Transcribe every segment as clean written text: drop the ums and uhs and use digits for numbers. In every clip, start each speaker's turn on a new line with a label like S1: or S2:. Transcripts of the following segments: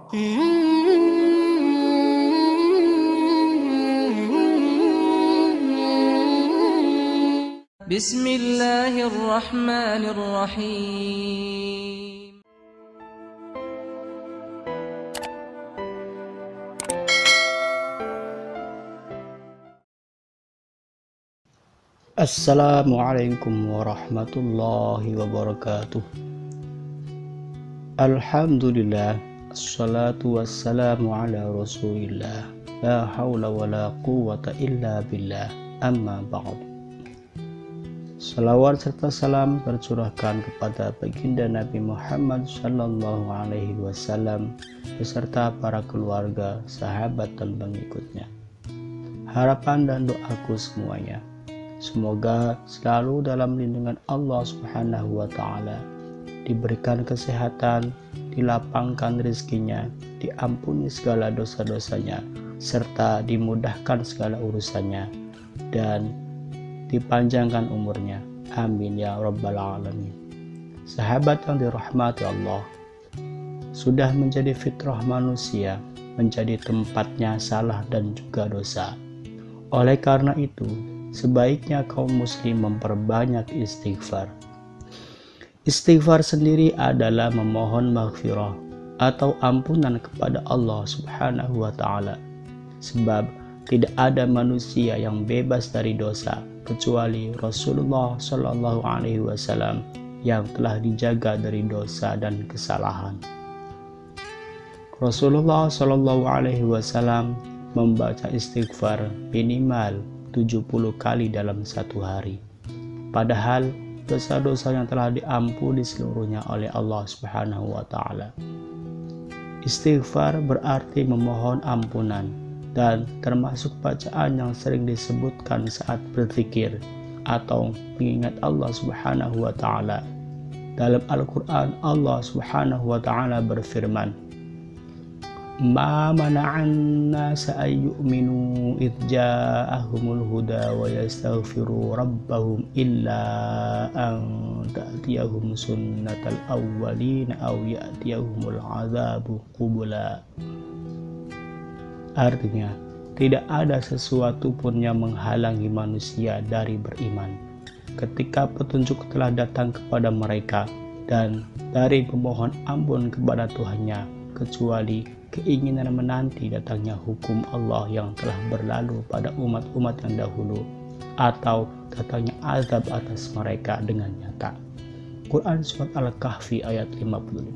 S1: Bismillahirrahmanirrahim.
S2: Assalamualaikum warahmatullahi wabarakatuh. Alhamdulillah, assalatu wassalamu ala rasulillah, la hawla wa la quwwata illa billah, amma ba'd. Salawat serta salam tercurahkan kepada baginda Nabi Muhammad sallallahu alaihi wasallam beserta para keluarga, sahabat dan pengikutnya. Harapan dan doaku semuanya, semoga selalu dalam lindungan Allah Subhanahu wa Ta'ala, diberikan kesehatan, dilapangkan rezekinya, diampuni segala dosa-dosanya, serta dimudahkan segala urusannya, dan dipanjangkan umurnya. Amin ya Rabbal Alamin. Sahabat yang dirahmati Allah, sudah menjadi fitrah manusia, menjadi tempatnya salah dan juga dosa. Oleh karena itu, sebaiknya kaum muslim memperbanyak istighfar. Istighfar sendiri adalah memohon maghfirah atau ampunan kepada Allah Subhanahu wa Ta'ala. Sebab tidak ada manusia yang bebas dari dosa kecuali Rasulullah Shallallahu Alaihi Wasallam yang telah dijaga dari dosa dan kesalahan. Rasulullah Shallallahu Alaihi Wasallam membaca istighfar minimal 70 kali dalam satu hari. Padahal dosa-dosa yang telah diampuni seluruhnya oleh Allah Subhanahu wa Ta'ala. Istighfar berarti memohon ampunan dan termasuk bacaan yang sering disebutkan saat berzikir atau mengingat Allah Subhanahu wa Ta'ala. Dalam Al-Quran, Allah Subhanahu wa Ta'ala berfirman, "Ma mana'an nasa ay yu'minu idh ja'ahumul huda wa yastaghfiru rabbahum illa an ta'tiyahum sunnatal awwalin aw ya'tiyahumul 'adzabu qubula." Artinya, tidak ada sesuatu pun yang menghalangi manusia dari beriman ketika petunjuk telah datang kepada mereka dan dari memohon ampun kepada Tuhannya, kecuali keinginan menanti datangnya hukum Allah yang telah berlalu pada umat-umat yang dahulu, atau datangnya azab atas mereka dengan nyata. Quran Surat Al-Kahfi ayat 55.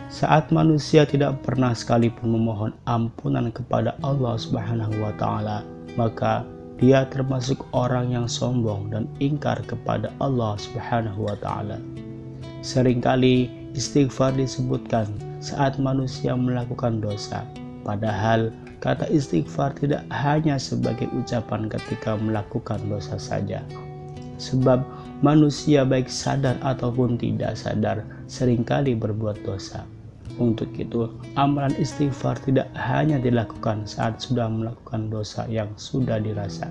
S2: Saat manusia tidak pernah sekalipun memohon ampunan kepada Allah Subhanahu wa Ta'ala, maka dia termasuk orang yang sombong dan ingkar kepada Allah Subhanahu wa Ta'ala. Seringkali istighfar disebutkan saat manusia melakukan dosa, padahal kata istighfar tidak hanya sebagai ucapan ketika melakukan dosa saja. Sebab manusia baik sadar ataupun tidak sadar seringkali berbuat dosa. Untuk itu, amalan istighfar tidak hanya dilakukan saat sudah melakukan dosa yang sudah dirasa.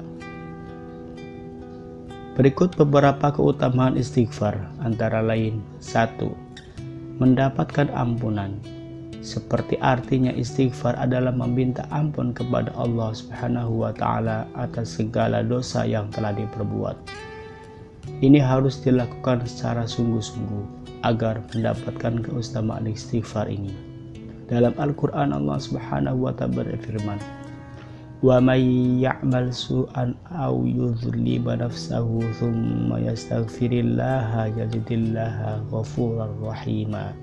S2: Berikut beberapa keutamaan istighfar, antara lain: 1. Mendapatkan ampunan. Seperti artinya istighfar adalah meminta ampun kepada Allah Subhanahu wa Ta'ala atas segala dosa yang telah diperbuat. Ini harus dilakukan secara sungguh-sungguh agar mendapatkan keutamaan istighfar ini. Dalam Al-Quran, Allah Subhanahu wa Ta'ala berfirman, "Wa may ya'mal su'an aw yuzlima nafsahu thumma yastaghfirillaha yajidillaha ghafurar rahima."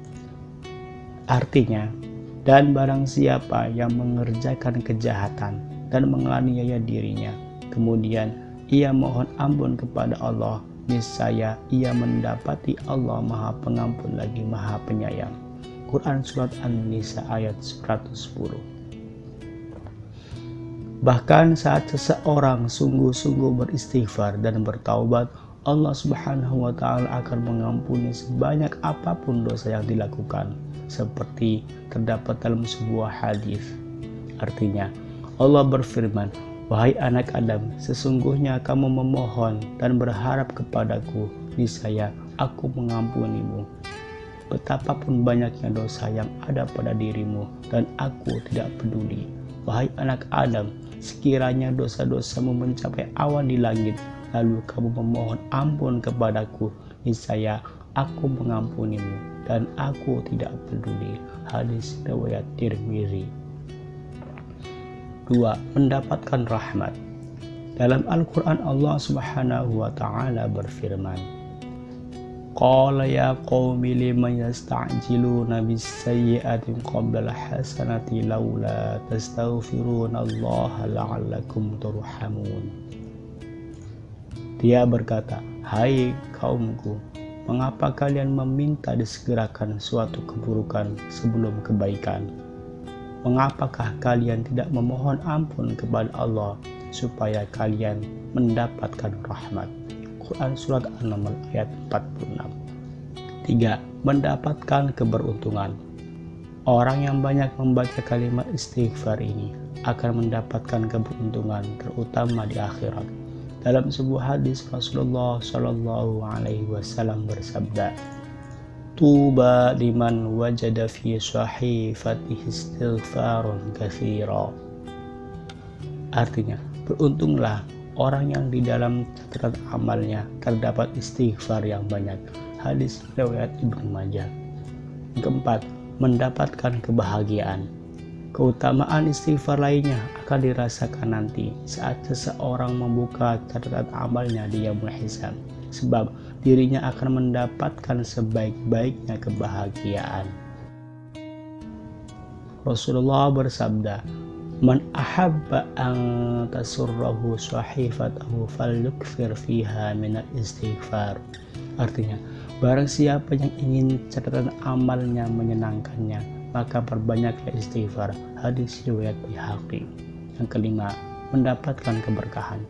S2: Artinya, dan barang siapa yang mengerjakan kejahatan dan menganiaya dirinya, kemudian ia mohon ampun kepada Allah, niscaya ia mendapati Allah Maha Pengampun lagi Maha Penyayang. Quran Surat An-Nisa ayat 110. Bahkan saat seseorang sungguh-sungguh beristighfar dan bertaubat, Allah Subhanahu wa Ta'ala akan mengampuni sebanyak apapun dosa yang dilakukan, seperti terdapat dalam sebuah hadis. Artinya, Allah berfirman, "Wahai anak Adam, sesungguhnya kamu memohon dan berharap kepadaku, niscaya aku mengampunimu." betapapun banyaknya dosa yang ada pada dirimu, dan aku tidak peduli. Wahai anak Adam, sekiranya dosa-dosamu mencapai awan di langit, lalu kamu memohon ampun kepadaku, niscaya aku mengampunimu, dan aku tidak peduli. Hadis riwayat Tirmizi. 2. Mendapatkan rahmat. Dalam Al-Quran Allah Subhanahu wa Ta'ala berfirman, Qala ya qawmi lima yasta'jiluna bis-sayyi'ati qabla al-hasanati laula tastaghfiruna Allah la'allakum turhamun. Dia berkata, hai kaumku, mengapa kalian meminta disegerakan suatu keburukan sebelum kebaikan? Mengapakah kalian tidak memohon ampun kepada Allah supaya kalian mendapatkan rahmat? Quran Surat An-Naml ayat 46. 3. Mendapatkan keberuntungan. Orang yang banyak membaca kalimat istighfar ini akan mendapatkan keberuntungan, terutama di akhirat. Dalam sebuah hadis, Rasulullah Shallallahu Alaihi Wasallam bersabda, Tuba liman wajada fi sahifatihi istighfarun katsira. Artinya, beruntunglah orang yang di dalam catatan amalnya terdapat istighfar yang banyak. Hadis riwayat Ibnu Majah. Keempat, mendapatkan kebahagiaan. Keutamaan istighfar lainnya akan dirasakan nanti saat seseorang membuka catatan amalnya di Yaumul Hisab, sebab dirinya akan mendapatkan sebaik-baiknya kebahagiaan. Rasulullah bersabda, Man ahabba an tasurrahu sahifatahu falyukfir fiha minal istighfar. Artinya, barang siapa yang ingin catatan amalnya menyenangkannya, maka perbanyaklah istighfar. Hadis riwayat Baihaqi. Yang kelima, mendapatkan keberkahan.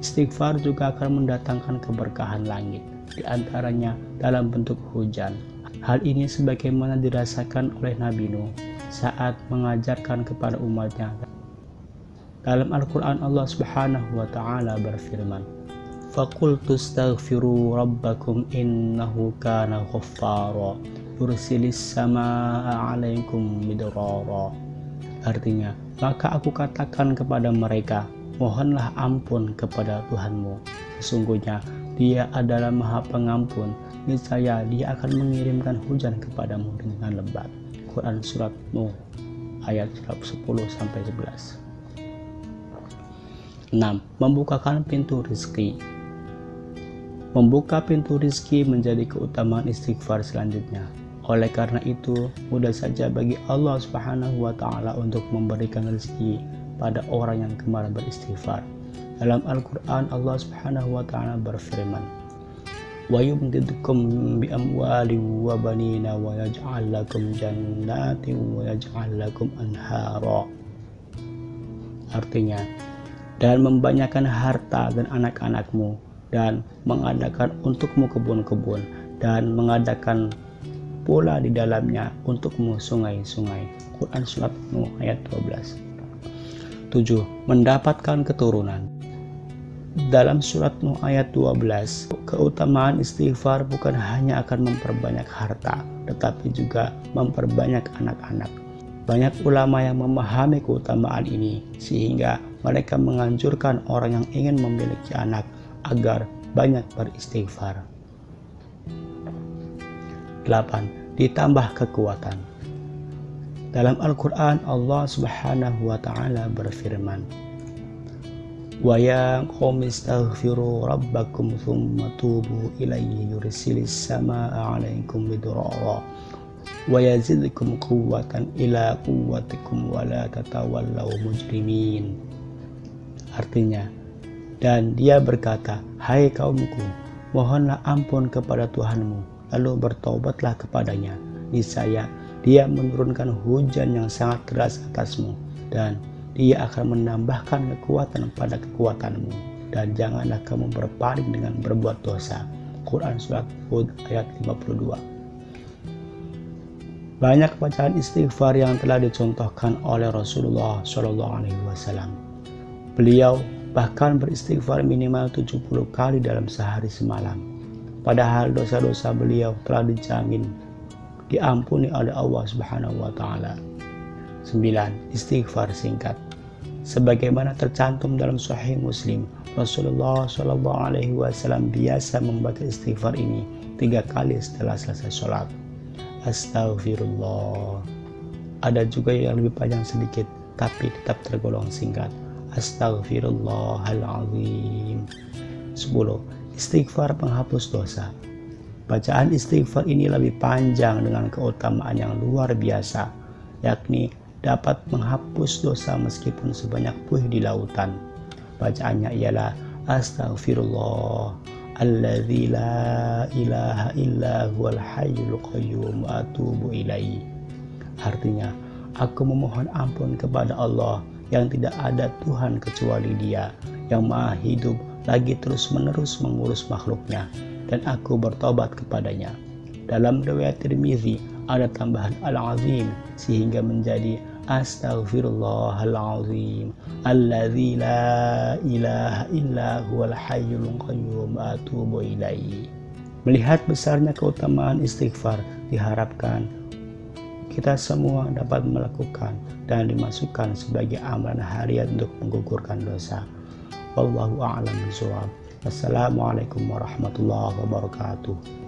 S2: Istighfar juga akan mendatangkan keberkahan langit, di antaranya dalam bentuk hujan. Hal ini sebagaimana dirasakan oleh Nabi Nuh saat mengajarkan kepada umatnya. Dalam Al-Quran Allah Subhanahu wa Ta'ala berfirman, Faqultu astaghfiru rabbakum innahu kana ghaffara yursilis samaa'a 'alaikum midrara. Artinya, maka aku katakan kepada mereka, mohonlah ampun kepada Tuhanmu. Sesungguhnya Dia adalah Maha Pengampun, niscaya Dia akan mengirimkan hujan kepadamu dengan lebat. Quran Surat Nuh ayat 10-11. 6. Membukakan pintu rezeki. Membuka pintu rezeki menjadi keutamaan istighfar selanjutnya. Oleh karena itu, mudah saja bagi Allah Subhanahu wa Ta'ala untuk memberikan rezeki pada orang yang gemar beristighfar. Dalam Al-Quran Allah Subhanahu wa Ta'ala berfirman, wa yumdidkum bi amwali wa banina wa yaj'al lakum jannatin wa yaj'al lakum anhara. Artinya, dan membanyakan harta dan anak-anakmu, dan mengadakan untukmu kebun-kebun, dan mengadakan pula di dalamnya untukmu sungai-sungai. Quran Surat Nuh ayat 12. 7. Mendapatkan keturunan. Dalam Surat Nuh ayat 12, keutamaan istighfar bukan hanya akan memperbanyak harta, tetapi juga memperbanyak anak-anak. Banyak ulama yang memahami keutamaan ini, sehingga mereka menganjurkan orang yang ingin memiliki anak agar banyak beristighfar. 8. Ditambah kekuatan. Dalam Al-Quran Allah Subhanahu wa Ta'ala berfirman, Wa ya qawmi astaghfiru rabbakum thumma tubu ilayhi yursilis samaa'a 'alaikum midrara wa yazidkum quwwatan ila quwwatikum wa la tatawallaw mujrimin. Artinya, dan dia berkata, hai kaumku, mohonlah ampun kepada Tuhanmu, lalu bertobatlah kepadanya, niscaya Dia menurunkan hujan yang sangat deras atasmu, dan Dia akan menambahkan kekuatan pada kekuatanmu, dan janganlah kamu berpaling dengan berbuat dosa. Quran Surat Hud ayat 52. Banyak bacaan istighfar yang telah dicontohkan oleh Rasulullah SAW. Beliau bahkan beristighfar minimal 70 kali dalam sehari semalam. Padahal dosa-dosa beliau telah dijamin diampuni oleh Allah Subhanahu wa taala. 9. Istighfar singkat. Sebagaimana tercantum dalam Sahih Muslim, Rasulullah Shallallahu Alaihi Wasallam biasa membaca istighfar ini 3 kali setelah selesai sholat. Astaghfirullah. Ada juga yang lebih panjang sedikit, tapi tetap tergolong singkat. Astaghfirullahaladzim. 10. Istighfar penghapus dosa. Bacaan istighfar ini lebih panjang dengan keutamaan yang luar biasa, yakni dapat menghapus dosa meskipun sebanyak buih di lautan. Bacaannya ialah Astaghfirullah alladzi la ilaha illa huwal hayyul qayyum wa atubu ilaihi. Artinya, aku memohon ampun kepada Allah yang tidak ada Tuhan kecuali Dia, yang maha hidup lagi terus-menerus mengurus makhluknya, dan aku bertobat kepadanya. Dalam riwayat Tirmizi ada tambahan al-azim sehingga menjadi Astaghfirullahalazim alladzi la ilaha illa huwal hayyul qayyum atubu ilaihi. Melihat besarnya keutamaan istighfar, diharapkan kita semua dapat melakukan dan dimasukkan sebagai amalan harian untuk menggugurkan dosa. Wallahu a'lam bishawab. Wassalamualaikum warahmatullahi wabarakatuh.